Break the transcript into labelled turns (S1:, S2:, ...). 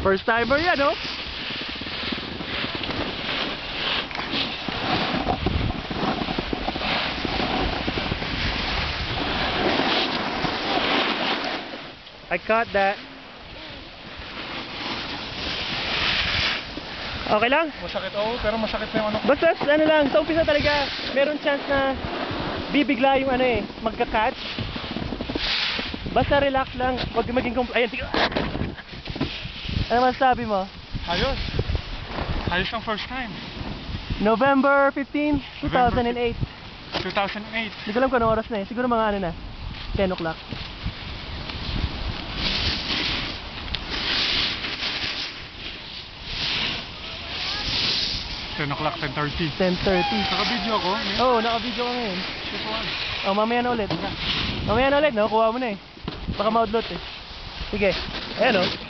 S1: First timer yan, oh. I caught that. Okay lang?
S2: Masakit pero masakit na yung ano.
S1: Basta ano lang, sa umpisa talaga meron chance na bibigla yung ano magka-catch. Basta relax lang, huwag maging ayan, ano masasabi mo?
S2: Ayos. Ayos ang first time.
S1: November 15, 2008.
S2: 2008.
S1: Hindi ko alam kung anong oras na siguro mga ano na 10 o'clock.
S2: O'clock, 10:30.
S1: 10:30.
S2: Naka-video ako.
S1: Oo, naka-video ka ngayon. Mamaya na ulit. Mamaya na ulit, no? Kuha mo na Baka ma-upload Sige. Ayan,